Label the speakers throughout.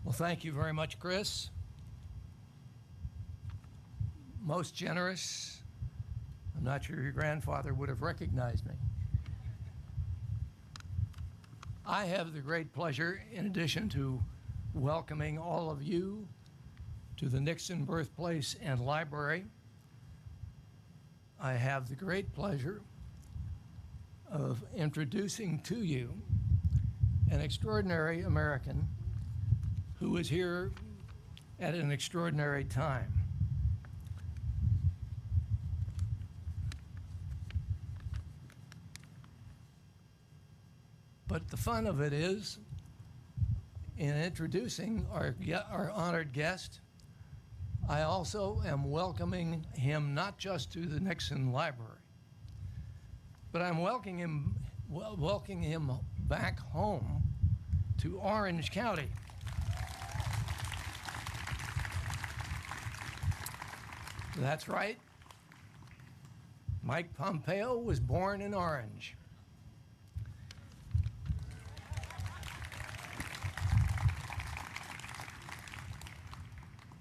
Speaker 1: Well, thank you very much, Chris. Most generous. I'm not sure your grandfather would have recognized me. I have the great pleasure, in addition to welcoming all of you to the Nixon Birthplace and Library, I have the great pleasure of introducing to you an extraordinary American who is here at an extraordinary time. But the fun of it is, in introducing our honored guest, I also am welcoming him not just to the Nixon Library, but I'm welcoming him back home to Orange County. That's right. Mike Pompeo was born in Orange.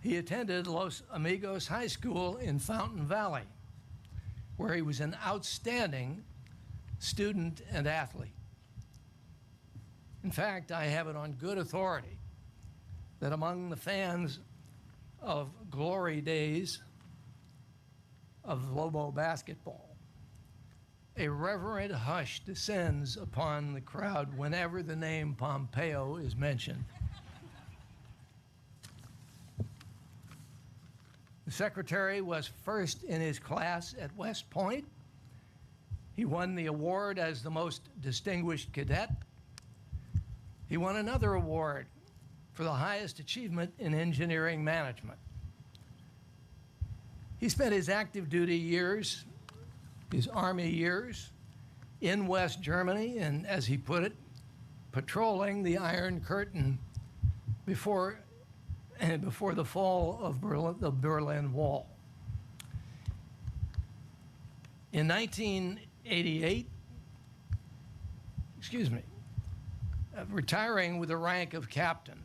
Speaker 1: He attended Los Amigos High School in Fountain Valley, where he was an outstanding student and athlete. In fact, I have it on good authority that among the fans of glory days of Lobo basketball, a reverent hush descends upon the crowd whenever the name Pompeo is mentioned. The secretary was first in his class at West Point. He won the award as the most distinguished cadet. He won another award for the highest achievement in engineering management. He spent his active duty years, his Army years, in West Germany and, as he put it, patrolling the Iron Curtain before the fall of the Berlin Wall. In 1988, retiring with the rank of captain,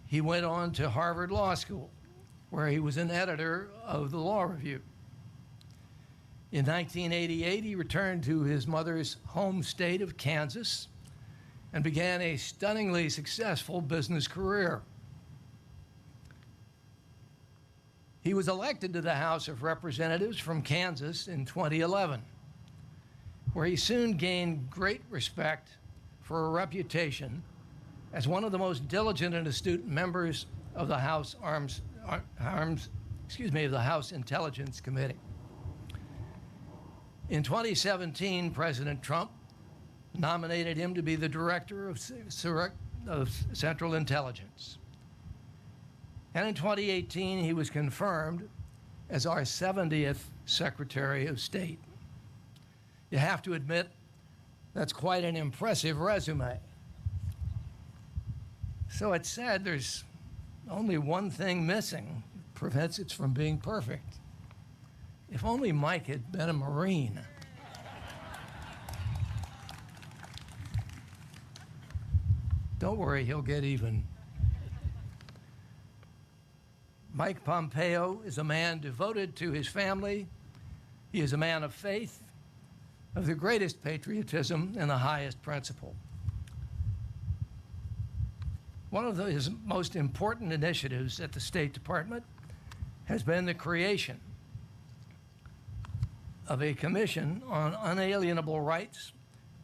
Speaker 1: he went on to Harvard Law School, where he was an editor of the Law Review. In 1988, he returned to his mother's home state of Kansas and began a stunningly successful business career. He was elected to the House of Representatives from Kansas in 2011, where he soon gained great respect for a reputation as one of the most diligent and astute members of the House the House Intelligence Committee. In 2017, President Trump nominated him to be the director of Central Intelligence. And in 2018, he was confirmed as our 70th Secretary of State. You have to admit, that's quite an impressive resume. So it's sad there's only one thing missing that prevents it from being perfect. If only Mike had been a Marine. Don't worry, he'll get even. Mike Pompeo is a man devoted to his family. He is a man of faith, of the greatest patriotism and the highest principle. One of his most important initiatives at the State Department has been the creation of a commission on unalienable rights,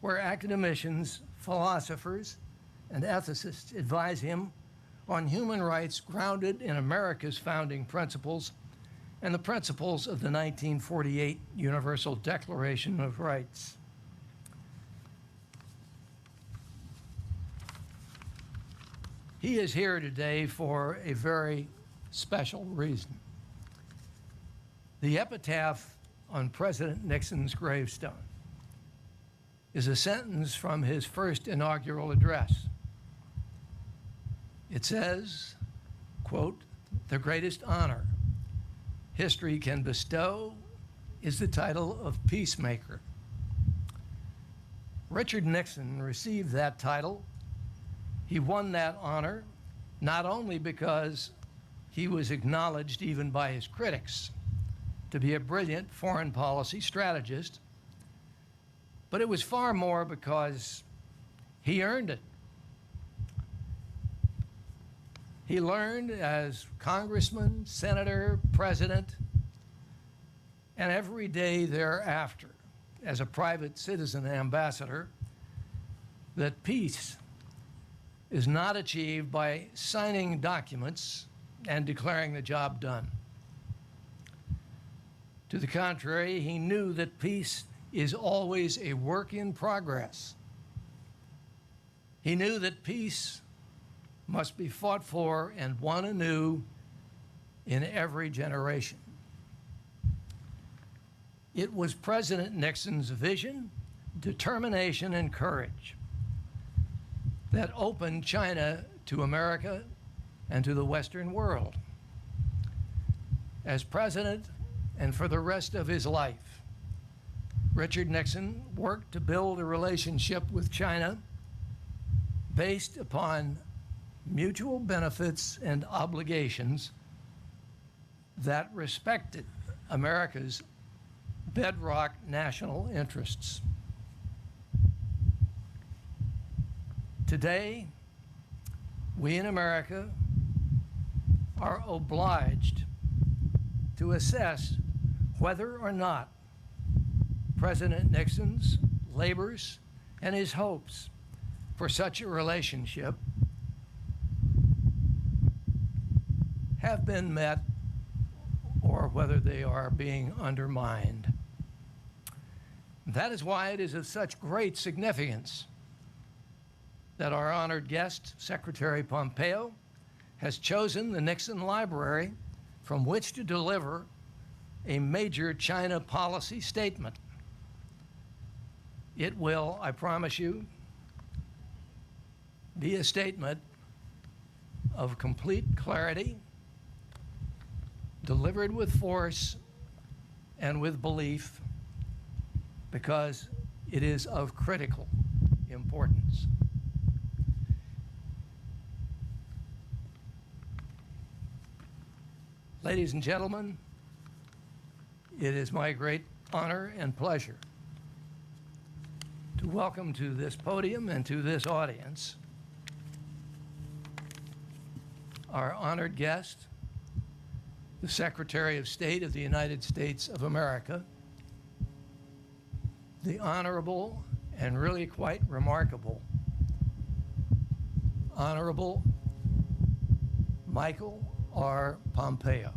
Speaker 1: where academicians, philosophers, and ethicists advise him on human rights grounded in America's founding principles and the principles of the 1948 Universal Declaration of Rights. He is here today for a very special reason. The epitaph on President Nixon's gravestone is a sentence from his first inaugural address. It says, quote, "The greatest honor history can bestow is the title of peacemaker." Richard Nixon received that title. He won that honor not only because he was acknowledged even by his critics to be a brilliant foreign policy strategist, but it was far more because he earned it. He learned as congressman, senator, president, and every day thereafter as a private citizen ambassador that peace is not achieved by signing documents and declaring the job done. To the contrary, he knew that peace is always a work in progress. He knew that peace must be fought for and won anew in every generation. It was President Nixon's vision, determination, and courage that opened China to America and to the Western world. As president, and for the rest of his life, Richard Nixon worked to build a relationship with China based upon mutual benefits and obligations that respected America's bedrock national interests. Today, we in America are obliged to assess whether or not President Nixon's labors and his hopes for such a relationship have been met or whether they are being undermined. That is why it is of such great significance that our honored guest, Secretary Pompeo, has chosen the Nixon Library from which to deliver a major China policy statement. It will, I promise you, be a statement of complete clarity, delivered with force and with belief, because it is of critical importance. Ladies and gentlemen, it is my great honor and pleasure to welcome to this podium and to this audience our honored guest, the Secretary of State of the United States of America, the Honorable and really quite remarkable Honorable Michael R. Pompeo.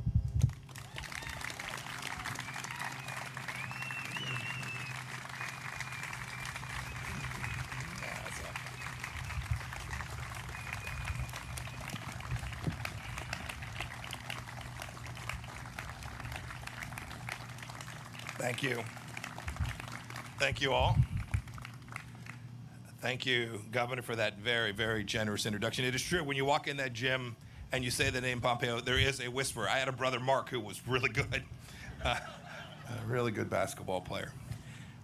Speaker 2: Thank you. Thank you all. Thank you, Governor, for that very, very generous introduction. It is true, when you walk in that gym and you say the name Pompeo, there is a whisper. I had a brother, Mark, who was really good, a really good basketball player.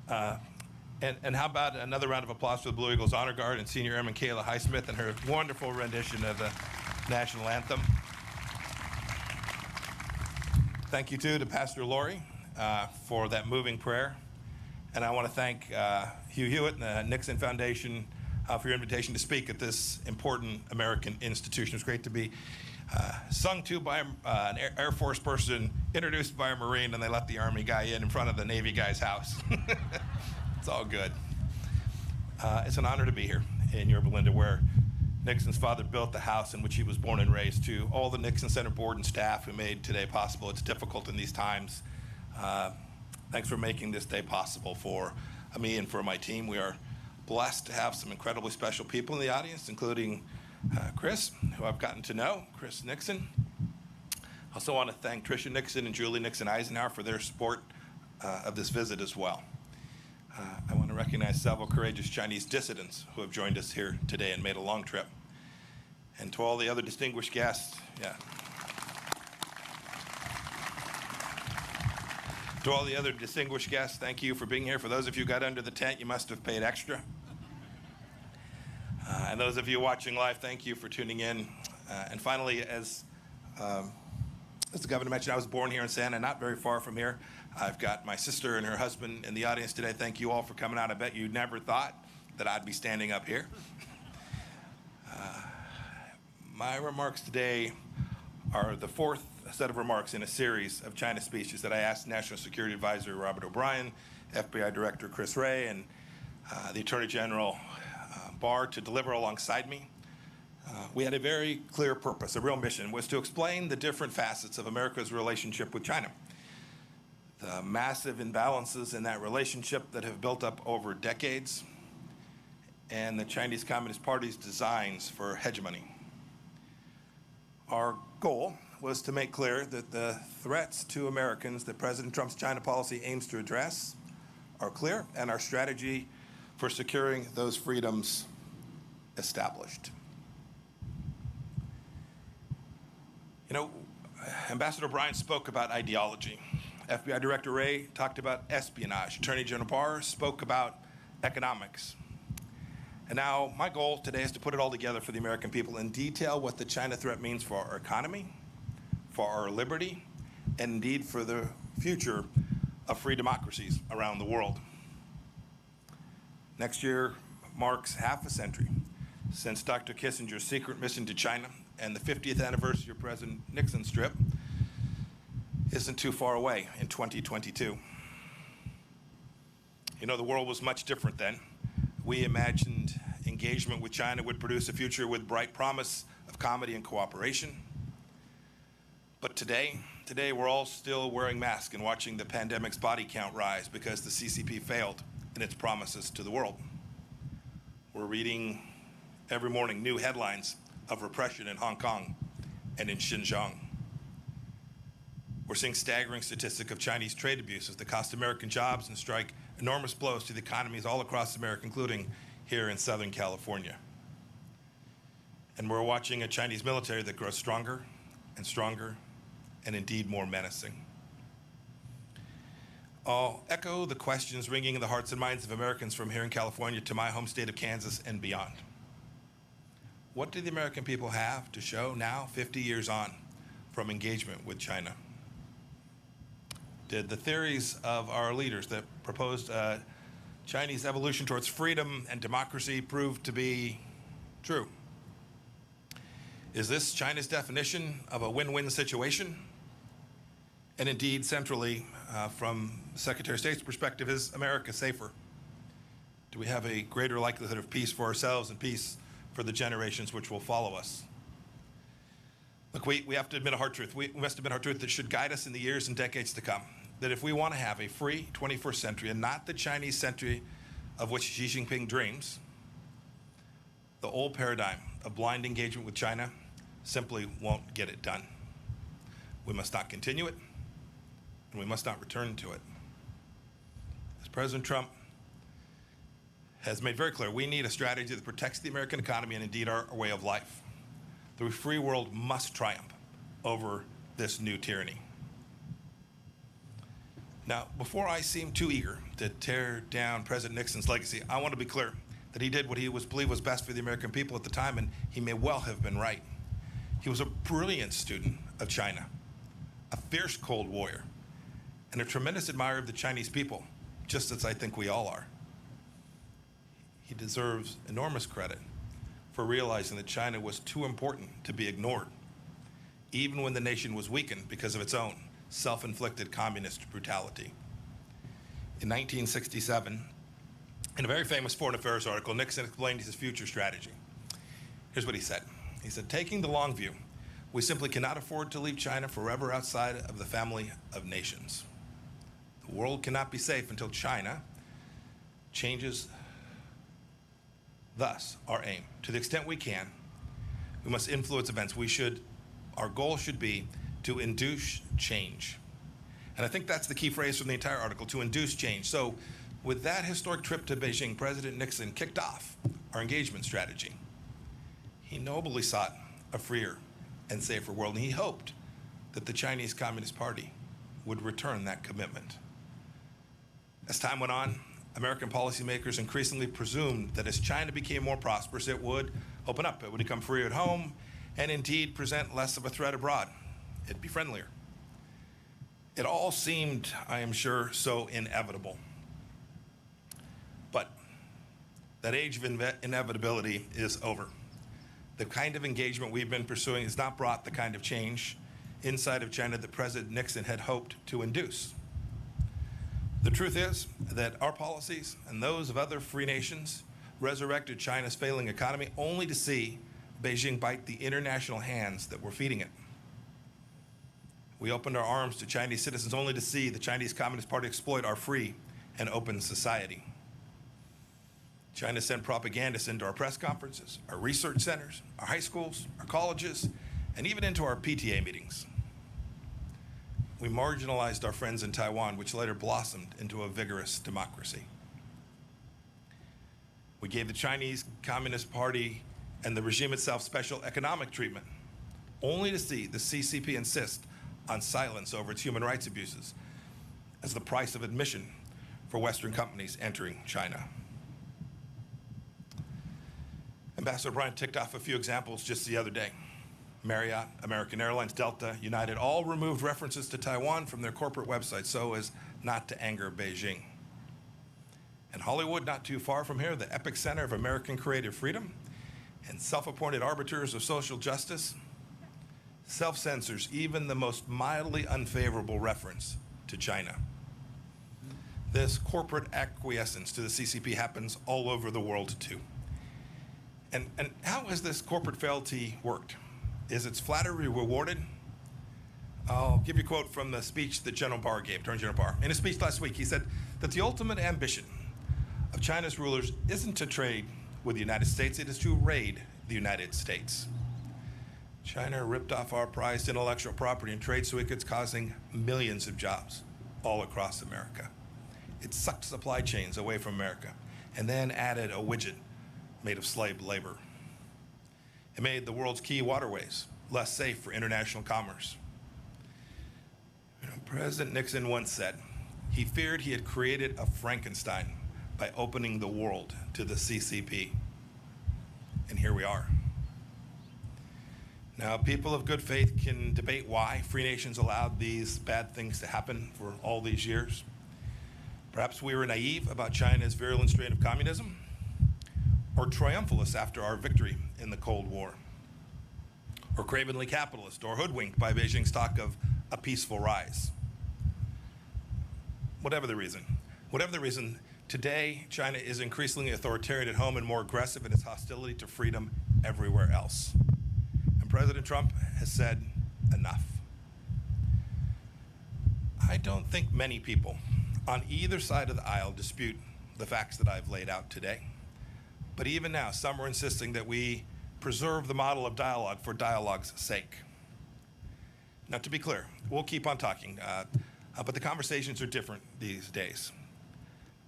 Speaker 2: And how about another round of applause for the Blue Eagles Honor Guard and Senior Airman Kayla Highsmith and her wonderful rendition of the national anthem. Thank you, too, to Pastor Lori for that moving prayer. And I want to thank Hugh Hewitt and the Nixon Foundation for your invitation to speak at this important American institution. It's great to be sung to by an Air Force person, introduced by a Marine, and they let the Army guy in front of the Navy guy's house. It's all good. It's an honor to be here in Yorba Linda, where Nixon's father built the house in which he was born and raised. To all the Nixon Center board and staff who made today possible. It's difficult in these times. Thanks for making this day possible for me and for my team. We are blessed to have some incredibly special people in the audience, including Chris, who I've gotten to know, Chris Nixon. I also want to thank Tricia Nixon and Julie Nixon Eisenhower for their support of this visit as well. I want to recognize several courageous Chinese dissidents who have joined us here today and made a long trip. And to all the other distinguished guests, To all the other distinguished guests, thank you for being here. For those of you who got under the tent, you must have paid extra. And those of you watching live, thank you for tuning in. And finally, as the governor mentioned, I was born here in Santa, not very far from here. I've got my sister and her husband in the audience today. Thank you all for coming out. I bet you never thought that I'd be standing up here. My remarks today are the fourth set of remarks in a series of China speeches that I asked National Security Advisor Robert O'Brien, FBI Director Chris Wray, and the Attorney General Barr to deliver alongside me. We had a very clear purpose, a real mission, was to explain the different facets of America's relationship with China. The massive imbalances in that relationship that have built up over decades, and the Chinese Communist Party's designs for hegemony. Our goal was to make clear that the threats to Americans that President Trump's China policy aims to address are clear, and our strategy for securing those freedoms established. You know, Ambassador O'Brien spoke about ideology. FBI Director Wray talked about espionage. Attorney General Barr spoke about economics. And now my goal today is to put it all together for the American people and detail what the China threat means for our economy, for our liberty, and indeed for the future of free democracies around the world. Next year marks half a century since Dr. Kissinger's secret mission to China, and the 50th anniversary of President Nixon's trip isn't too far away in 2022. You know, the world was much different then. We imagined engagement with China would produce a future with bright promise of comedy and cooperation. But today we're all still wearing masks and watching the pandemic's body count rise because the CCP failed in its promises to the world. We're reading every morning new headlines of repression in Hong Kong and in Xinjiang. We're seeing staggering statistics of Chinese trade abuses that cost American jobs and strike enormous blows to the economies all across America, including here in Southern California. And we're watching a Chinese military that grows stronger and stronger and indeed more menacing. I'll echo the questions ringing in the hearts and minds of Americans from here in California to my home state of Kansas and beyond. What do the American people have to show now, 50 years on, from engagement with China? Did the theories of our leaders that proposed Chinese evolution towards freedom and democracy prove to be true? Is this China's definition of a win-win situation? And indeed, centrally, from Secretary of State's perspective, is America safer? Do we have a greater likelihood of peace for ourselves and peace for the generations which will follow us? Look, we have to admit a hard truth. We must admit a hard truth that should guide us in the years and decades to come. That if we want to have a free 21st century and not the Chinese century of which Xi Jinping dreams, the old paradigm of blind engagement with China simply won't get it done. We must not continue it, and we must not return to it. As President Trump has made very clear, we need a strategy that protects the American economy and indeed our way of life. The free world must triumph over this new tyranny. Now, before I seem too eager to tear down President Nixon's legacy, I want to be clear that he did what he believed was best for the American people at the time, and he may well have been right. He was a brilliant student of China, a fierce Cold Warrior, and a tremendous admirer of the Chinese people, just as I think we all are. He deserves enormous credit for realizing that China was too important to be ignored, even when the nation was weakened because of its own self-inflicted communist brutality. In 1967, in a very famous Foreign Affairs article, Nixon explained his future strategy. Here's what he said. He said, taking the long view, we simply cannot afford to leave China forever outside of the family of nations. The world cannot be safe until China changes. Thus, our aim, to the extent we can, we must influence events. Our goal should be to induce change. And I think that's the key phrase from the entire article, to induce change. So with that historic trip to Beijing, President Nixon kicked off our engagement strategy. He nobly sought a freer and safer world, and he hoped that the Chinese Communist Party would return that commitment. As time went on, American policymakers increasingly presumed that as China became more prosperous, it would open up, it would become freer at home, and indeed present less of a threat abroad. It'd be friendlier. It all seemed, I am sure, so inevitable. But that age of inevitability is over. The kind of engagement we've been pursuing has not brought the kind of change inside of China that President Nixon had hoped to induce. The truth is that our policies and those of other free nations resurrected China's failing economy only to see Beijing bite the international hands that were feeding it. We opened our arms to Chinese citizens only to see the Chinese Communist Party exploit our free and open society. China sent propagandists into our press conferences, our research centers, our high schools, our colleges, and even into our PTA meetings. We marginalized our friends in Taiwan, which later blossomed into a vigorous democracy. We gave the Chinese Communist Party and the regime itself special economic treatment, only to see the CCP insist on silence over its human rights abuses as the price of admission for Western companies entering China. Ambassador Bryant ticked off a few examples just the other day. Marriott, American Airlines, Delta, United all removed references to Taiwan from their corporate websites so as not to anger Beijing. And Hollywood, not too far from here, the epicenter of American creative freedom and self-appointed arbiters of social justice, self-censors even the most mildly unfavorable reference to China. This corporate acquiescence to the CCP happens all over the world too. And how has this corporate fealty worked? Is its flattery rewarded? I'll give you a quote from the speech that General Barr gave, Attorney General Barr. In his speech last week, he said that the ultimate ambition of China's rulers isn't to trade with the United States, it is to raid the United States. China ripped off our prized intellectual property in trade secrets, causing millions of jobs all across America. It sucked supply chains away from America and then added a widget made of slave labor. It made the world's key waterways less safe for international commerce. President Nixon once said he feared he had created a Frankenstein by opening the world to the CCP. And here we are. Now, people of good faith can debate why free nations allowed these bad things to happen for all these years. Perhaps we were naive about China's virulent strain of communism, or triumphalists after our victory in the Cold War, or cravenly capitalist, or hoodwinked by Beijing's talk of a peaceful rise. Whatever the reason, today China is increasingly authoritarian at home and more aggressive in its hostility to freedom everywhere else. And President Trump has said enough. I don't think many people on either side of the aisle dispute the facts that I've laid out today. But even now, some are insisting that we preserve the model of dialogue for dialogue's sake. Now, to be clear, we'll keep on talking, but the conversations are different these days.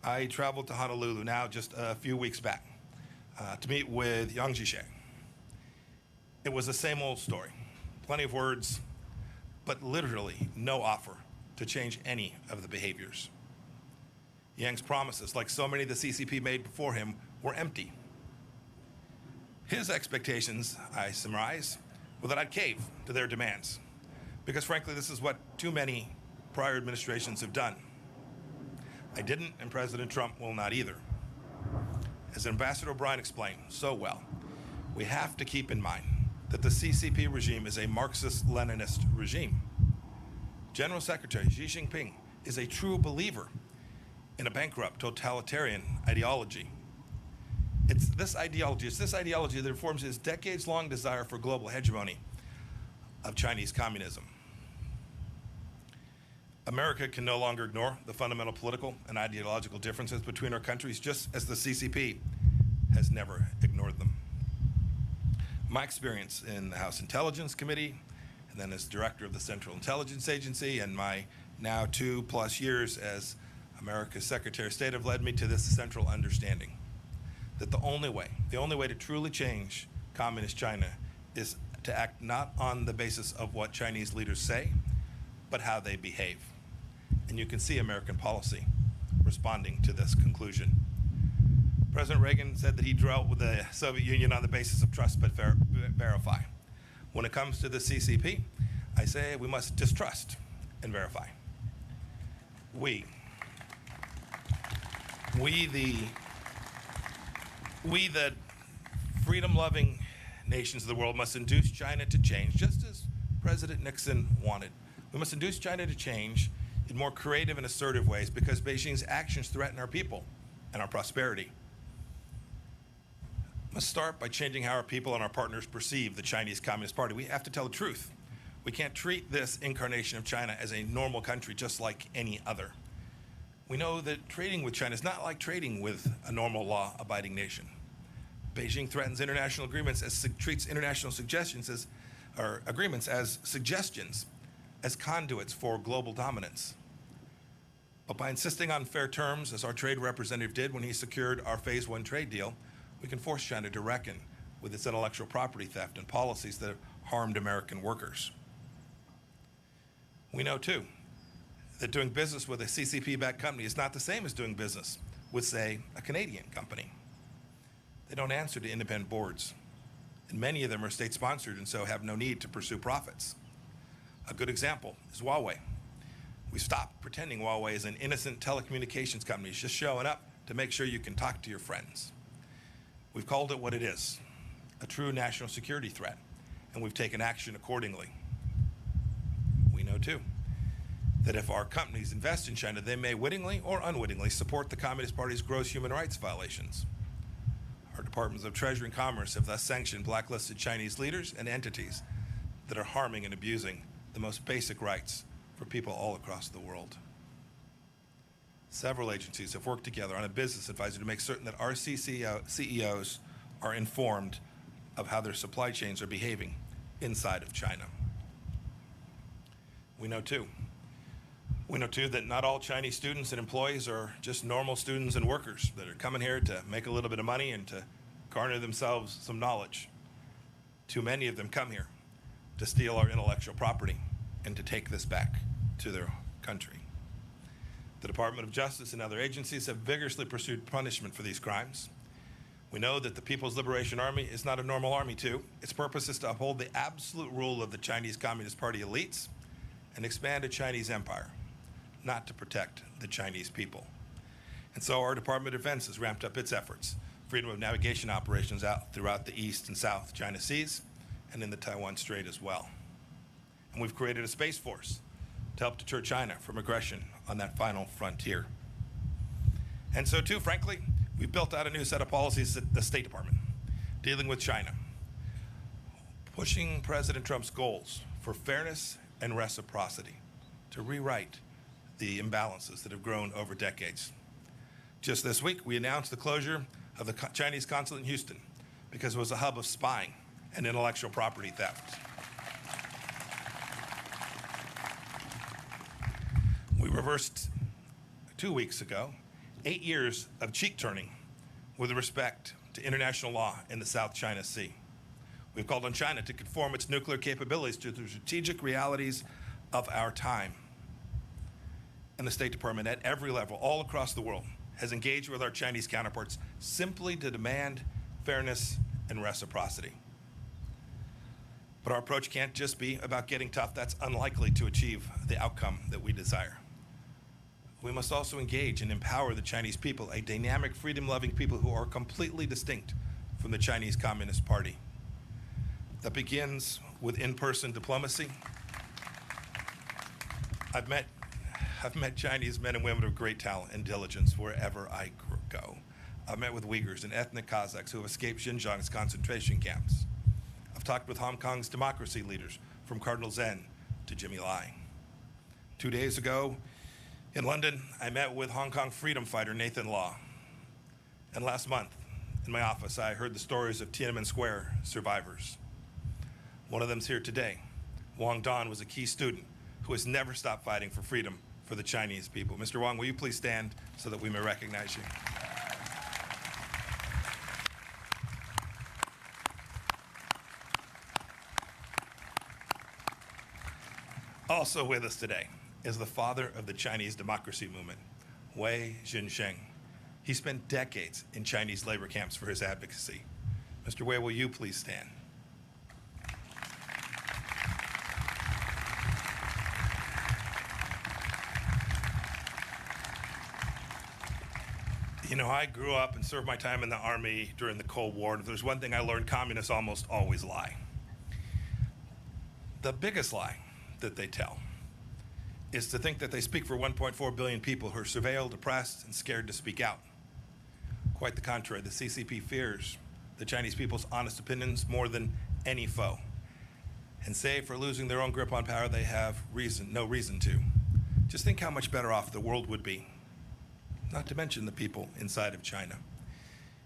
Speaker 2: I traveled to Honolulu now just a few weeks back to meet with Yang Jisheng. It was the same old story, plenty of words, but literally no offer to change any of the behaviors. Yang's promises, like so many the CCP made before him, were empty. His expectations, I surmise, were that I'd cave to their demands, because frankly, this is what too many prior administrations have done. I didn't, and President Trump will not either. As Ambassador O'Brien explained so well, we have to keep in mind that the CCP regime is a Marxist-Leninist regime. General Secretary Xi Jinping is a true believer in a bankrupt totalitarian ideology. It's this ideology that informs his decades-long desire for global hegemony of Chinese communism. America can no longer ignore the fundamental political and ideological differences between our countries, just as the CCP has never ignored them. My experience in the House Intelligence Committee, and then as director of the Central Intelligence Agency, and my now 2+ years as America's Secretary of State have led me to this central understanding that the only way to truly change communist China is to act not on the basis of what Chinese leaders say, but how they behave. And you can see American policy responding to this conclusion. President Reagan said that he drew out with the Soviet Union on the basis of trust but verify. When it comes to the CCP, I say we must distrust and verify. We the freedom-loving nations of the world must induce China to change, just as President Nixon wanted. We must induce China to change in more creative and assertive ways because Beijing's actions threaten our people and our prosperity. We must start by changing how our people and our partners perceive the Chinese Communist Party. We have to tell the truth. We can't treat this incarnation of China as a normal country just like any other. We know that trading with China is not like trading with a normal law-abiding nation. Beijing threatens international agreements treats international agreements as suggestions, as conduits for global dominance. But by insisting on fair terms, as our trade representative did when he secured our Phase 1 trade deal, we can force China to reckon with its intellectual property theft and policies that have harmed American workers. We know, too, that doing business with a CCP-backed company is not the same as doing business with, say, a Canadian company. They don't answer to independent boards, and many of them are state-sponsored and so have no need to pursue profits. A good example is Huawei. We stopped pretending Huawei is an innocent telecommunications company just showing up to make sure you can talk to your friends. We've called it what it is, a true national security threat, and we've taken action accordingly. We know, too, that if our companies invest in China, they may wittingly or unwittingly support the Communist Party's gross human rights violations. Our Departments of Treasury and Commerce have thus sanctioned blacklisted Chinese leaders and entities that are harming and abusing the most basic rights for people all across the world. Several agencies have worked together on a business advisory to make certain that our CEOs are informed of how their supply chains are behaving inside of China. We know, too, that not all Chinese students and employees are just normal students and workers that are coming here to make a little bit of money and to garner themselves some knowledge. Too many of them come here to steal our intellectual property and to take this back to their country. The Department of Justice and other agencies have vigorously pursued punishment for these crimes. We know that the People's Liberation Army is not a normal army, too. Its purpose is to uphold the absolute rule of the Chinese Communist Party elites and expand a Chinese empire, not to protect the Chinese people. And so our Department of Defense has ramped up its efforts, freedom of navigation operations out throughout the East and South China Seas and in the Taiwan Strait as well. And we've created a space force to help deter China from aggression on that final frontier. And so, too, frankly, we've built out a new set of policies at the State Department dealing with China, pushing President Trump's goals for fairness and reciprocity to rewrite the imbalances that have grown over decades. Just this week, we announced the closure of the Chinese Consulate in Houston because it was a hub of spying and intellectual property theft. We reversed 2 weeks ago 8 years of cheek turning with respect to international law in the South China Sea. We've called on China to conform its nuclear capabilities to the strategic realities of our time. And the State Department at every level, all across the world, has engaged with our Chinese counterparts simply to demand fairness and reciprocity. But our approach can't just be about getting tough. That's unlikely to achieve the outcome that we desire. We must also engage and empower the Chinese people, a dynamic, freedom-loving people who are completely distinct from the Chinese Communist Party. That begins with in-person diplomacy. I've met Chinese men and women of great talent and diligence wherever I go. I've met with Uyghurs and ethnic Kazakhs who have escaped Xinjiang's concentration camps. I've talked with Hong Kong's democracy leaders, from Cardinal Zen to Jimmy Lai. 2 days ago in London, I met with Hong Kong freedom fighter Nathan Law. And last month, in my office, I heard the stories of Tiananmen Square survivors. One of them's here today. Wang Dan was a key student who has never stopped fighting for freedom for the Chinese people. Mr. Wang, will you please stand so that we may recognize you? Also with us today is the father of the Chinese democracy movement, Wei Jinsheng. He spent decades in Chinese labor camps for his advocacy. Mr. Wei, will you please stand? You know, I grew up and served my time in the Army during the Cold War, and if there's one thing I learned, communists almost always lie. The biggest lie that they tell is to think that they speak for 1.4 billion people who are surveilled, oppressed, and scared to speak out. Quite the contrary, the CCP fears the Chinese people's honest opinions more than any foe. And save for losing their own grip on power, they have no reason to. Just think how much better off the world would be, not to mention the people inside of China,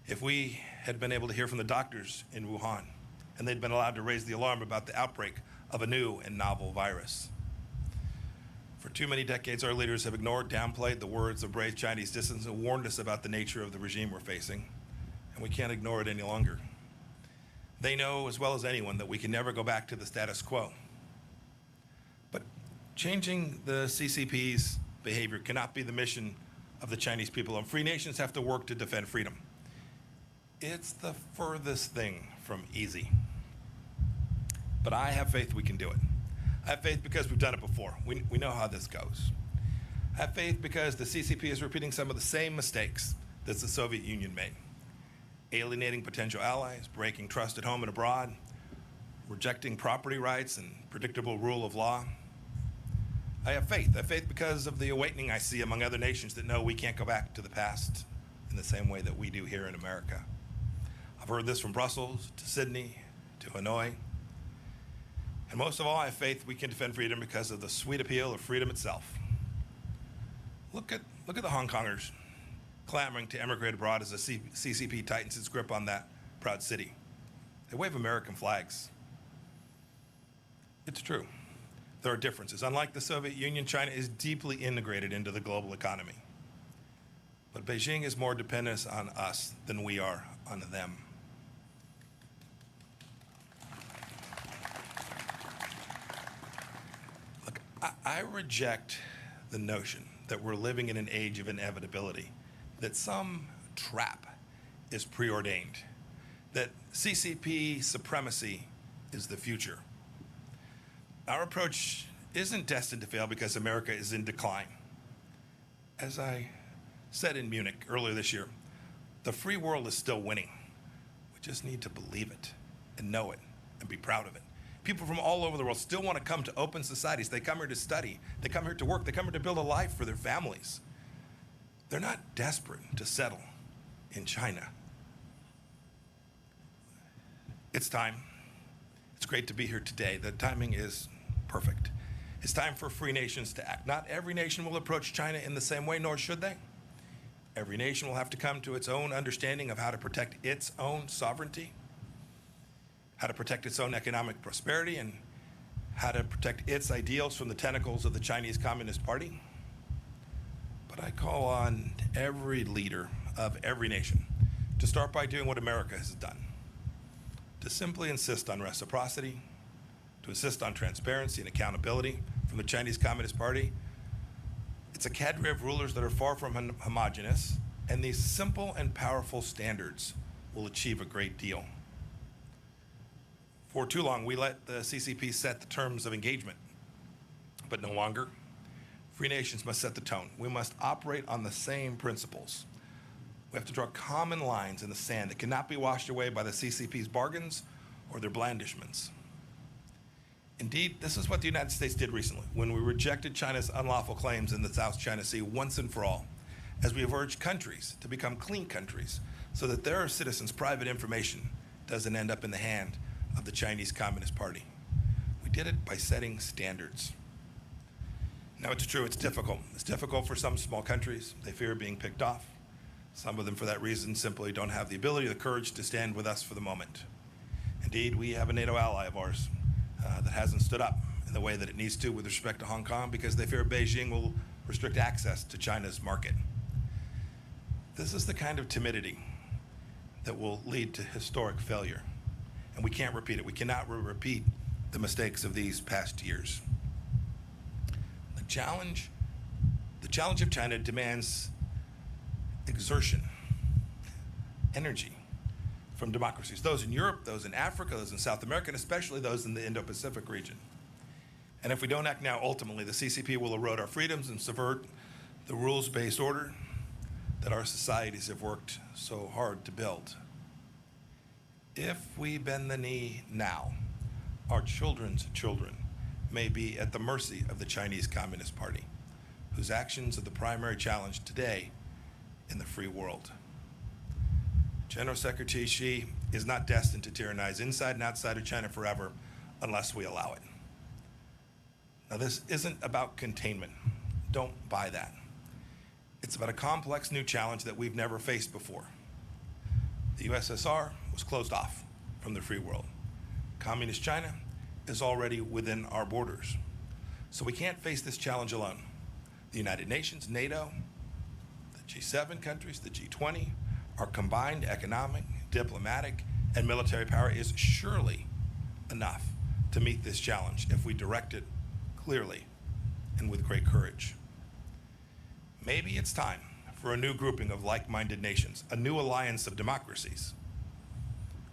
Speaker 2: if we had been able to hear from the doctors in Wuhan and they'd been allowed to raise the alarm about the outbreak of a new and novel virus. For too many decades, our leaders have ignored, downplayed the words of brave Chinese dissidents and warned us about the nature of the regime we're facing, and we can't ignore it any longer. They know as well as anyone that we can never go back to the status quo. But changing the CCP's behavior cannot be the mission of the Chinese people, and free nations have to work to defend freedom. It's the furthest thing from easy. But I have faith we can do it. I have faith because we've done it before. We know how this goes. I have faith because the CCP is repeating some of the same mistakes that the Soviet Union made. Alienating potential allies, breaking trust at home and abroad, rejecting property rights and predictable rule of law. I have faith. I have faith because of the awakening I see among other nations that know we can't go back to the past in the same way that we do here in America. I've heard this from Brussels to Sydney to Hanoi. And most of all, I have faith we can defend freedom because of the sweet appeal of freedom itself. Look at the Hong Kongers clamoring to emigrate abroad as the CCP tightens its grip on that proud city. They wave American flags. It's true. There are differences. Unlike the Soviet Union, China is deeply integrated into the global economy. But Beijing is more dependent on us than we are on them. Look, I reject the notion that we're living in an age of inevitability, that some trap is preordained, that CCP supremacy is the future. Our approach isn't destined to fail because America is in decline. As I said in Munich earlier this year, the free world is still winning. We just need to believe it and know it and be proud of it. People from all over the world still want to come to open societies. They come here to study. They come here to work. They come here to build a life for their families. They're not desperate to settle in China. It's time. It's great to be here today. The timing is perfect. It's time for free nations to act. Not every nation will approach China in the same way, nor should they. Every nation will have to come to its own understanding of how to protect its own sovereignty, how to protect its own economic prosperity, and how to protect its ideals from the tentacles of the Chinese Communist Party. But I call on every leader of every nation to start by doing what America has done, to simply insist on reciprocity, to insist on transparency and accountability from the Chinese Communist Party. It's a cadre of rulers that are far from homogenous, and these simple and powerful standards will achieve a great deal. For too long, we let the CCP set the terms of engagement, but no longer. Free nations must set the tone. We must operate on the same principles. We have to draw common lines in the sand that cannot be washed away by the CCP's bargains or their blandishments. Indeed, this is what the United States did recently when we rejected China's unlawful claims in the South China Sea once and for all, as we have urged countries to become clean countries so that their citizens' private information doesn't end up in the hand of the Chinese Communist Party. We did it by setting standards. Now, it's true, it's difficult. It's difficult for some small countries. They fear being picked off. Some of them, for that reason, simply don't have the ability or the courage to stand with us for the moment. Indeed, we have a NATO ally of ours that hasn't stood up in the way that it needs to with respect to Hong Kong because they fear Beijing will restrict access to China's market. This is the kind of timidity that will lead to historic failure, and we can't repeat it. We cannot repeat the mistakes of these past years. The challenge of China demands exertion, energy from democracies, those in Europe, those in Africa, those in South America, and especially those in the Indo-Pacific region. And if we don't act now, ultimately, the CCP will erode our freedoms and subvert the rules-based order that our societies have worked so hard to build. If we bend the knee now, our children's children may be at the mercy of the Chinese Communist Party, whose actions are the primary challenge today in the free world. General Secretary Xi is not destined to tyrannize inside and outside of China forever unless we allow it. Now, this isn't about containment. Don't buy that. It's about a complex new challenge that we've never faced before. The USSR was closed off from the free world. Communist China is already within our borders. So we can't face this challenge alone. The United Nations, NATO, the G7 countries, the G20, our combined economic, diplomatic, and military power is surely enough to meet this challenge if we direct it clearly and with great courage. Maybe it's time for a new grouping of like-minded nations, a new alliance of democracies.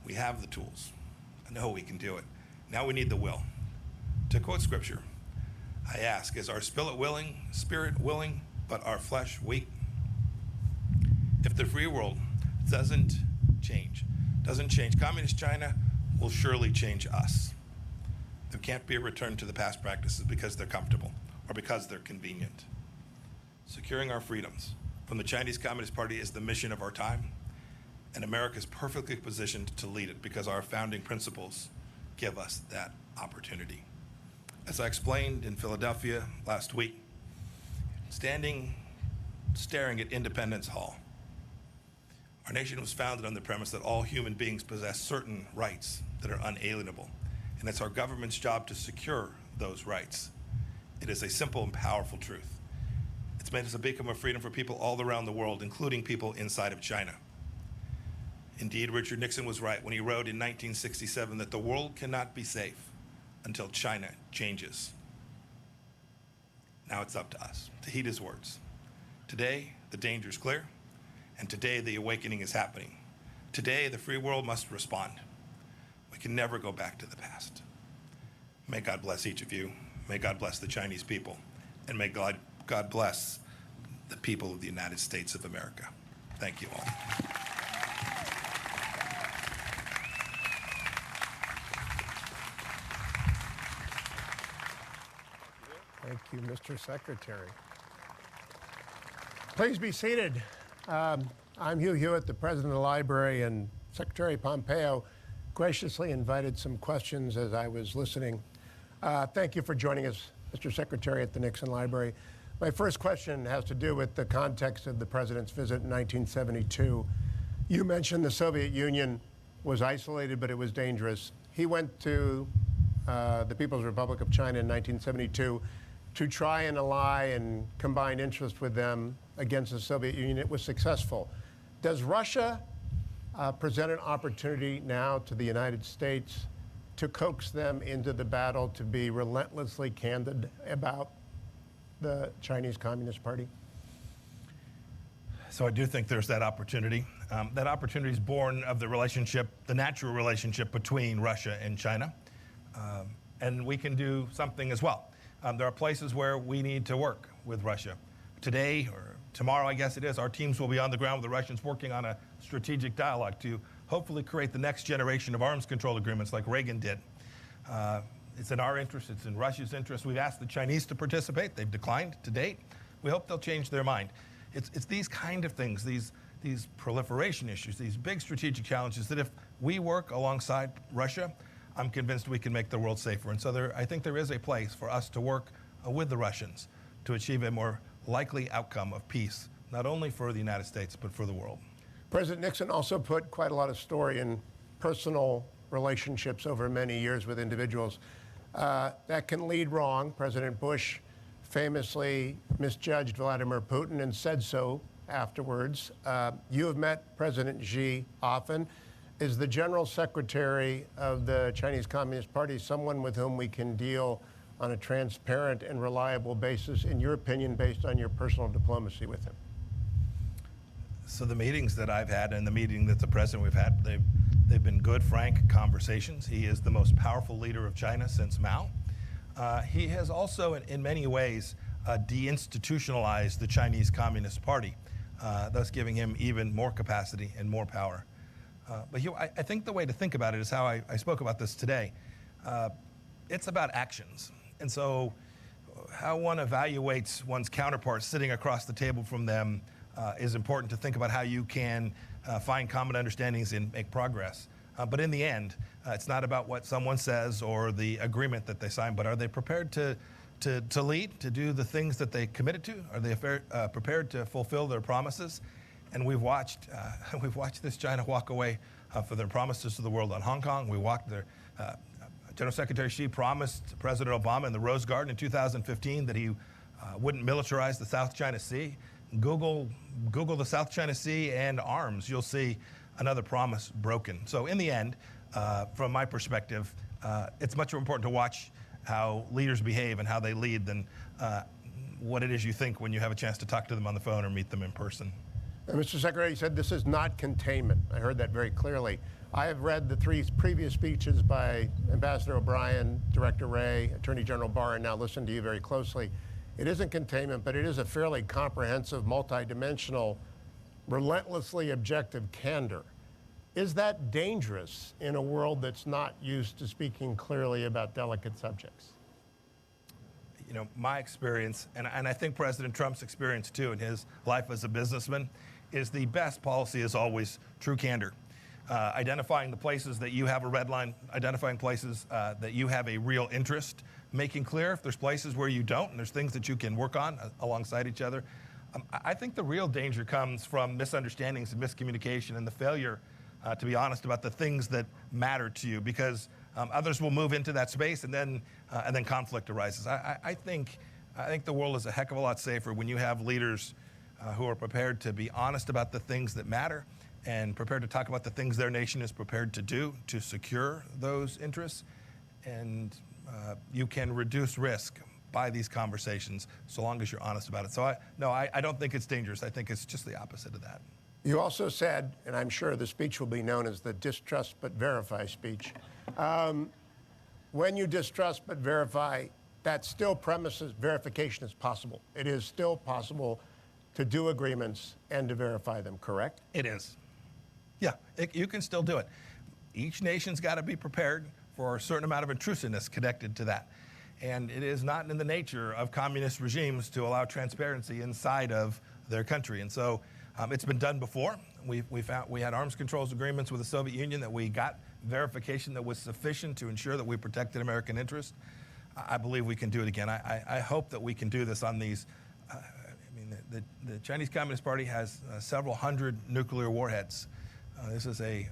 Speaker 2: We have the tools. I know we can do it. Now we need the will. To quote scripture, I ask, is our spirit willing, but our flesh weak? If the free world doesn't change, Communist China will surely change us. There can't be a return to the past practices because they're comfortable or because they're convenient. Securing our freedoms from the Chinese Communist Party is the mission of our time, and America is perfectly positioned to lead it because our founding principles give us that opportunity. As I explained in Philadelphia last week, staring at Independence Hall, our nation was founded on the premise that all human beings possess certain rights that are unalienable, and it's our government's job to secure those rights. It is a simple and powerful truth. It's made us a beacon of freedom for people all around the world, including people inside of China. Indeed, Richard Nixon was right when he wrote in 1967 that the world cannot be safe until China changes. Now it's up to us to heed his words. Today, the danger is clear, and today the awakening is happening. Today, the free world must respond. We can never go back to the past. May God bless each of you. May God bless the Chinese people, and may God bless the people of the United States of America. Thank you all.
Speaker 3: Thank you, Mr. Secretary. Please be seated. I'm Hugh Hewitt, the president of the library, and Secretary Pompeo graciously invited some questions as I was listening. Thank you for joining us, Mr. Secretary, at the Nixon Library. My first question has to do with the context of the president's visit in 1972. You mentioned the Soviet Union was isolated, but it was dangerous. He went to the People's Republic of China in 1972 to try and ally and combine interest with them against the Soviet Union. It was successful. Does Russia present an opportunity now to the United States to coax them into the battle to be relentlessly candid about the Chinese Communist Party?
Speaker 2: So I do think there's that opportunity. That opportunity is born of the relationship, the natural relationship between Russia and China. And we can do something as well. There are places where we need to work with Russia. Today, or tomorrow, I guess it is, our teams will be on the ground with the Russians working on a strategic dialogue to hopefully create the next generation of arms control agreements like Reagan did. It's in our interest, it's in Russia's interest. We've asked the Chinese to participate. They've declined to date. We hope they'll change their mind. It's these kind of things, these proliferation issues, these big strategic challenges that if we work alongside Russia, I'm convinced we can make the world safer. And so I think there is a place for us to work with the Russians to achieve a more likely outcome of peace, not only for the United States, but for the world.
Speaker 3: President Nixon also put quite a lot of story in personal relationships over many years with individuals. That can lead wrong. President Bush famously misjudged Vladimir Putin and said so afterwards. You have met President Xi often. Is the General Secretary of the Chinese Communist Party someone with whom we can deal on a transparent and reliable basis, in your opinion, based on your personal diplomacy with him?
Speaker 2: So the meetings that I've had and the meeting that the president we've had, they've been good, frank conversations. He is the most powerful leader of China since Mao. He has also, in many ways, deinstitutionalized the Chinese Communist Party. thus giving him even more capacity and more power. But Hugh, I think the way to think about it is how I spoke about this today. It's about actions. And so how one evaluates one's counterparts sitting across the table from them is important to think about how you can find common understandings and make progress. But in the end, it's not about what someone says or the agreement that they sign, but are they prepared to lead, to do the things that they committed to? Are they prepared to fulfill their promises? And we've watched this China walk away for their promises to the world on Hong Kong. We watched their General Secretary Xi promised President Obama in the Rose Garden in 2015 that he wouldn't militarize the South China Sea. Google the South China Sea and arms. You'll see another promise broken. So in the end, from my perspective, it's much more important to watch how leaders behave and how they lead than what it is you think when you have a chance to talk to them on the phone or meet them in person.
Speaker 3: Mr. Secretary, you said this is not containment. I heard that very clearly. I have read the 3 previous speeches by Ambassador O'Brien, Director Wray, Attorney General Barr, and now listened to you very closely. It isn't containment, but it is a fairly comprehensive, multidimensional, relentlessly objective candor. Is that dangerous in a world that's not used to speaking clearly about delicate subjects?
Speaker 2: You know, my experience, and I think President Trump's experience too in his life as a businessman, is the best policy is always true candor. Identifying the places that you have a red line, identifying places that you have a real interest, making clear if there's places where you don't, and there's things that you can work on alongside each other. I think the real danger comes from misunderstandings and miscommunication and the failure to be honest about the things that matter to you, because others will move into that space and then conflict arises. I think the world is a heck of a lot safer when you have leaders who are prepared to be honest about the things that matter and prepared to talk about the things their nation is prepared to do to secure those interests. And you can reduce risk by these conversations so long as you're honest about it. So I don't think it's dangerous. I think it's just the opposite of that.
Speaker 3: You also said, and I'm sure the speech will be known as the distrust but verify speech. When you distrust but verify, that still premises verification is possible. It is still possible to do agreements and to verify them, correct?
Speaker 2: It is. Yeah, you can still do it. Each nation's got to be prepared for a certain amount of intrusiveness connected to that. And it is not in the nature of communist regimes to allow transparency inside of their country. And so it's been done before. We had arms controls agreements with the Soviet Union that we got verification that was sufficient to ensure that we protected American interests. I believe we can do it again. I hope that we can do this on these. The Chinese Communist Party has several hundred nuclear warheads. This is a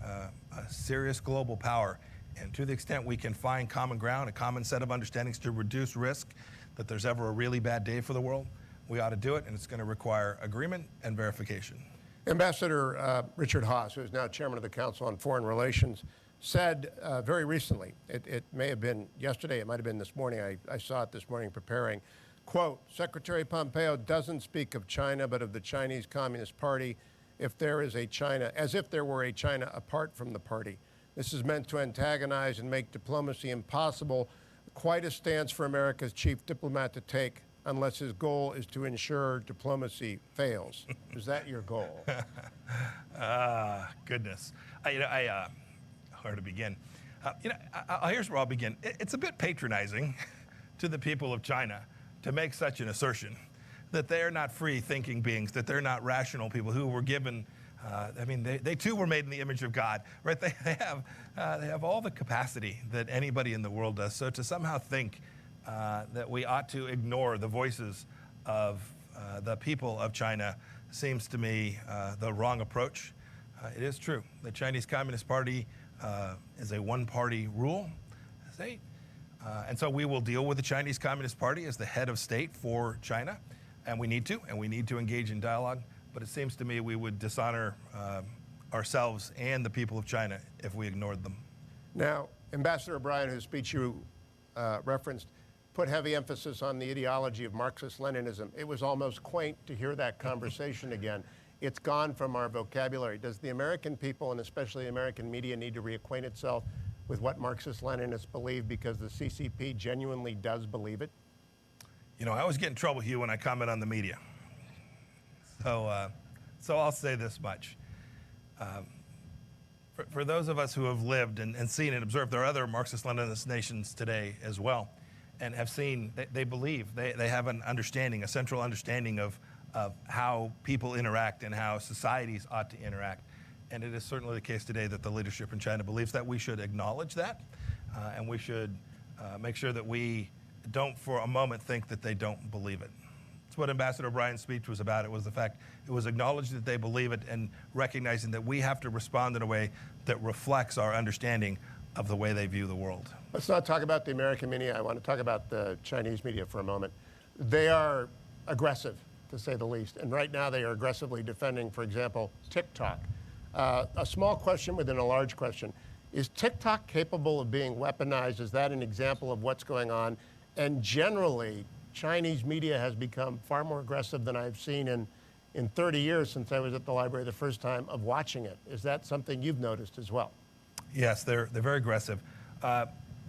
Speaker 2: serious global power. And to the extent we can find common ground, a common set of understandings to reduce risk that there's ever a really bad day for the world, we ought to do it, and it's going to require agreement and verification.
Speaker 3: Ambassador Richard Haass, who is now chairman of the Council on Foreign Relations, said very recently, it may have been yesterday, it might have been this morning, I saw it this morning preparing, quote, Secretary Pompeo doesn't speak of China, but of the Chinese Communist Party if there is a China, as if there were a China apart from the party. This is meant to antagonize and make diplomacy impossible, quite a stance for America's chief diplomat to take unless his goal is to ensure diplomacy fails. Is that your goal?
Speaker 2: Goodness. Where to begin? Here's where I'll begin. It's a bit patronizing to the people of China to make such an assertion that they're not free-thinking beings, that they're not rational people who were given they too were made in the image of God, right? They have all the capacity that anybody in the world does. So to somehow think that we ought to ignore the voices of the people of China seems to me the wrong approach. It is true. The Chinese Communist Party is a one-party rule state. And so we will deal with the Chinese Communist Party as the head of state for China. And we need to engage in dialogue. But it seems to me we would dishonor ourselves and the people of China if we ignored them.
Speaker 3: Now, Ambassador O'Brien, whose speech you referenced, put heavy emphasis on the ideology of Marxist-Leninism. It was almost quaint to hear that conversation again. It's gone from our vocabulary. Does the American people, and especially the American media, need to reacquaint itself with what Marxist-Leninists believe because the CCP genuinely does believe it?
Speaker 2: You know, I always get in trouble, Hugh, when I comment on the media. So So I'll say this much. For those of us who have lived and seen and observed, there are other Marxist-Leninist nations today as well, and have seen, they believe, they have an understanding, a central understanding of how people interact and how societies ought to interact. And it is certainly the case today that the leadership in China believes that. We should acknowledge that, and we should make sure that we don't for a moment think that they don't believe it. It's what Ambassador O'Brien's speech was about. It was the fact it was acknowledged that they believe it and recognizing that we have to respond in a way that reflects our understanding of the way they view the world.
Speaker 3: Let's not talk about the American media. I want to talk about the Chinese media for a moment. They are aggressive, to say the least. And right now they are aggressively defending, for example, TikTok. A small question within a large question. Is TikTok capable of being weaponized? Is that an example of what's going on? And generally, Chinese media has become far more aggressive than I've seen in 30 years since I was at the library the first time of watching it. Is that something you've noticed as well?
Speaker 2: Yes, they're very aggressive.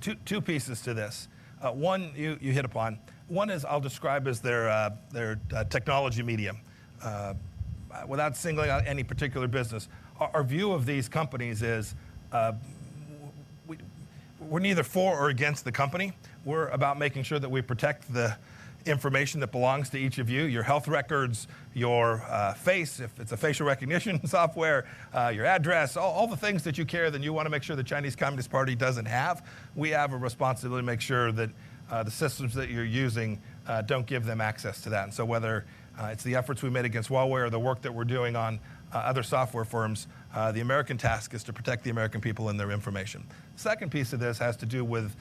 Speaker 2: Two pieces to this. One you hit upon. One is I'll describe as their technology media. Without singling out any particular business, our view of these companies is we're neither for or against the company. We're about making sure that we protect the information that belongs to each of you, your health records, your face, if it's a facial recognition software, your address, all the things that you carry that you want to make sure the Chinese Communist Party doesn't have. We have a responsibility to make sure that the systems that you're using don't give them access to that. And so whether it's the efforts we made against Huawei or the work that we're doing on other software firms, the American task is to protect the American people and their information. The second piece of this has to do with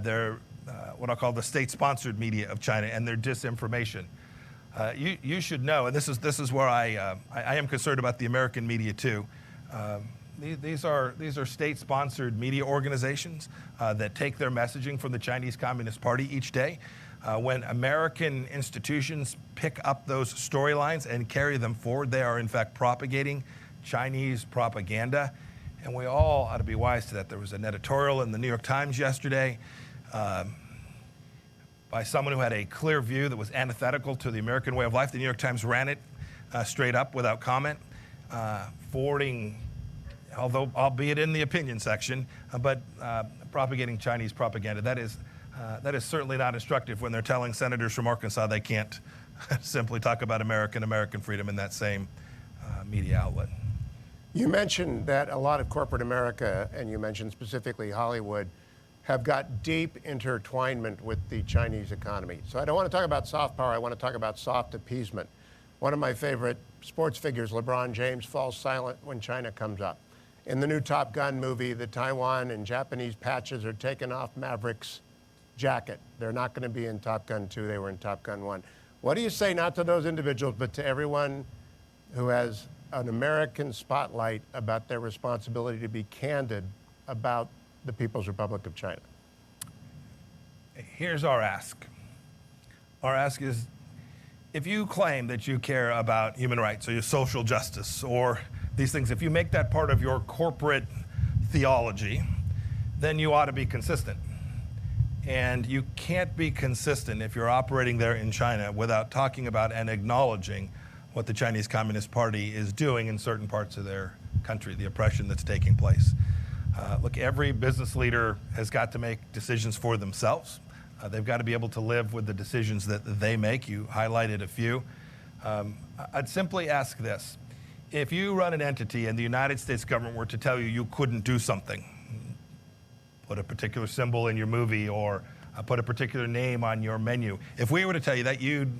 Speaker 2: their what I'll call the state-sponsored media of China and their disinformation. You should know, and this is where I am concerned about the American media too. These are state-sponsored media organizations that take their messaging from the Chinese Communist Party each day. When American institutions pick up those storylines and carry them forward, they are in fact propagating Chinese propaganda, and we all ought to be wise to that. There was an editorial in the New York Times yesterday by someone who had a clear view that was antithetical to the American way of life. The New York Times ran it straight up without comment, forwarding, although albeit in the opinion section, but propagating Chinese propaganda. That is certainly not instructive when they're telling senators from Arkansas they can't simply talk about American freedom in that same media outlet.
Speaker 3: You mentioned that a lot of corporate America, and you mentioned specifically Hollywood, have got deep intertwinement with the Chinese economy. So I don't want to talk about soft power, I want to talk about soft appeasement. One of my favorite sports figures, LeBron James, falls silent when China comes up. In the new Top Gun movie, the Taiwan and Japanese patches are taken off Maverick's jacket. They're not going to be in Top Gun 2, they were in Top Gun 1. What do you say, not to those individuals, but to everyone who has an American spotlight about their responsibility to be candid about the People's Republic of China?
Speaker 2: Here's our ask. Our ask is, if you claim that you care about human rights or your social justice or these things, if you make that part of your corporate theology, then you ought to be consistent. And you can't be consistent if you're operating there in China without talking about and acknowledging what the Chinese Communist Party is doing in certain parts of their country, the oppression that's taking place. Look, every business leader has got to make decisions for themselves. They've got to be able to live with the decisions that they make. You highlighted a few. I'd simply ask this. If you run an entity and the United States government were to tell you you couldn't do something, put a particular symbol in your movie or put a particular name on your menu, if we were to tell you that, you'd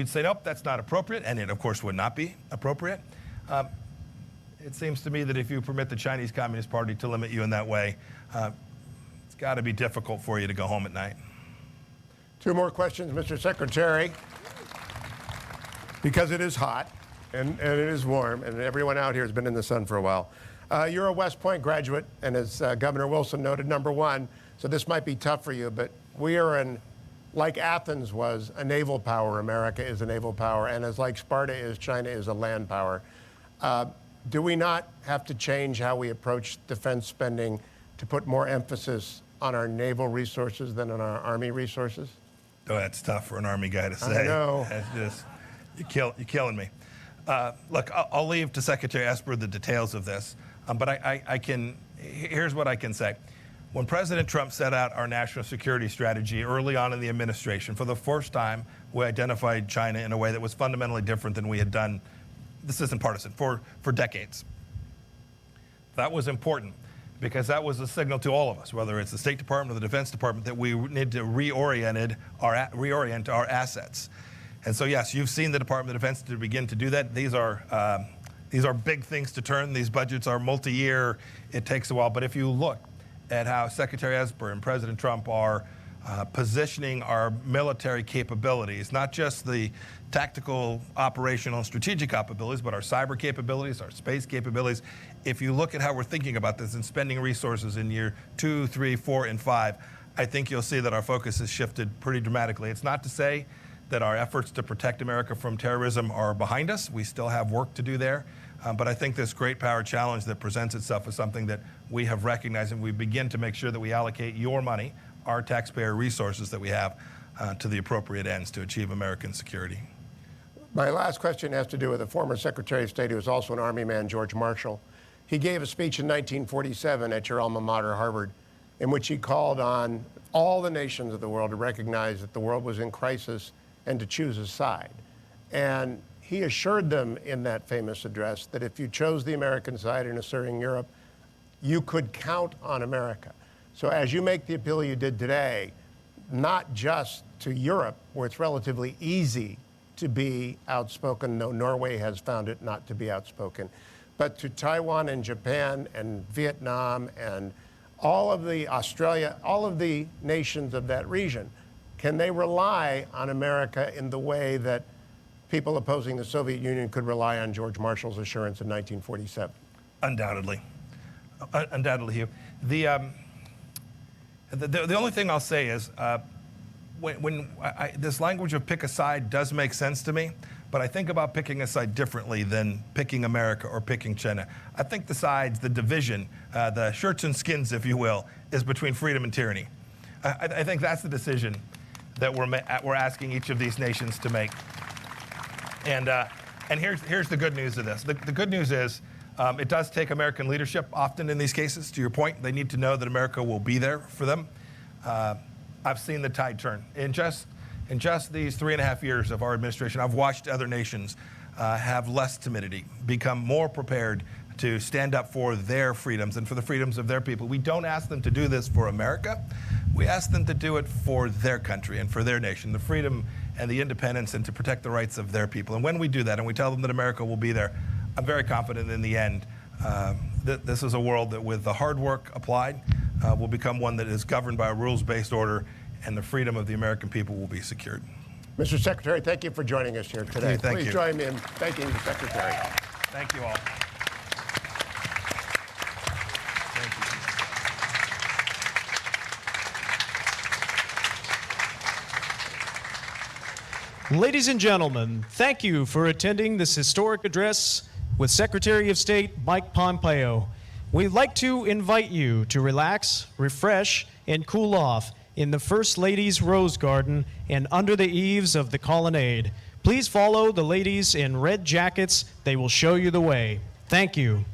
Speaker 2: say, nope, that's not appropriate, and it, of course, would not be appropriate. It seems to me that if you permit the Chinese Communist Party to limit you in that way, it's got to be difficult for you to go home at night.
Speaker 3: Two more questions, Mr. Secretary. Because it is hot and it is warm, and everyone out here has been in the sun for a while. You're a West Point graduate, and as Governor Wilson noted, #1, so this might be tough for you, but we are in, like Athens was a naval power, America is a naval power, and as like Sparta is, China is a land power. Do we not have to change how we approach defense spending to put more emphasis on our naval resources than on our Army resources?
Speaker 2: Oh, that's tough for an Army guy to say.
Speaker 3: I know.
Speaker 2: That's just, you're killing me. Look, I'll leave to Secretary Esper the details of this, but here's what I can say. When President Trump set out our national security strategy early on in the administration, for the first time, we identified China in a way that was fundamentally different than we had done, this isn't partisan, for decades. That was important because that was a signal to all of us, whether it's the State Department or the Defense Department, that we need to reorient our assets. And so, yes, you've seen the Department of Defense to begin to do that. These are big things to turn. These budgets are multi-year. It takes a while. But if you look at how Secretary Esper and President Trump are positioning our military capabilities, not just the tactical, operational, and strategic capabilities, but our cyber capabilities, our space capabilities. If you look at how we're thinking about this and spending resources in year 2, 3, 4, and 5, I think you'll see that our focus has shifted pretty dramatically. It's not to say that our efforts to protect America from terrorism are behind us. We still have work to do there. But I think this great power challenge that presents itself is something that we have recognized, and we begin to make sure that we allocate your money, our taxpayer resources that we have, to the appropriate ends to achieve American security.
Speaker 3: My last question has to do with the former Secretary of State who was also an Army man, George Marshall. He gave a speech in 1947 at your alma mater, Harvard, in which he called on all the nations of the world to recognize that the world was in crisis and to choose a side. And he assured them in that famous address that if you chose the American side in asserting Europe, you could count on America. So as you make the appeal you did today, not just to Europe, where it's relatively easy to be outspoken, though Norway has found it not to be outspoken, but to Taiwan and Japan and Vietnam and all of the Australia, all of the nations of that region, can they rely on America in the way that people opposing the Soviet Union could rely on George Marshall's assurance in 1947?
Speaker 2: Undoubtedly. Undoubtedly, Hugh. The only thing I'll say is this language of pick a side does make sense to me, but I think about picking a side differently than picking America or picking China. I think the sides, the division, the shirts and skins, if you will, is between freedom and tyranny. I think that's the decision that we're asking each of these nations to make. And here's the good news of this. The good news is it does take American leadership often in these cases. To your point, they need to know that America will be there for them. I've seen the tide turn. In just these 3.5 years of our administration, I've watched other nations have less timidity, become more prepared to stand up for their freedoms and for the freedoms of their people. We don't ask them to do this for America. We ask them to do it for their country and for their nation, the freedom and the independence, and to protect the rights of their people. And when we do that and we tell them that America will be there, I'm very confident in the end that this is a world that, with the hard work applied, will become one that is governed by a rules-based order, and the freedom of the American people will be secured.
Speaker 3: Mr. Secretary, thank you for joining us here today.
Speaker 2: Thank you.
Speaker 3: Please join me in thanking the Secretary.
Speaker 2: Thank you all.
Speaker 4: Ladies and gentlemen, thank you for attending this historic address with Secretary of State Mike Pompeo. We'd like to invite you to relax, refresh, and cool off in the First Lady's Rose Garden and under the eaves of the colonnade. Please follow the ladies in red jackets. They will show you the way. Thank you.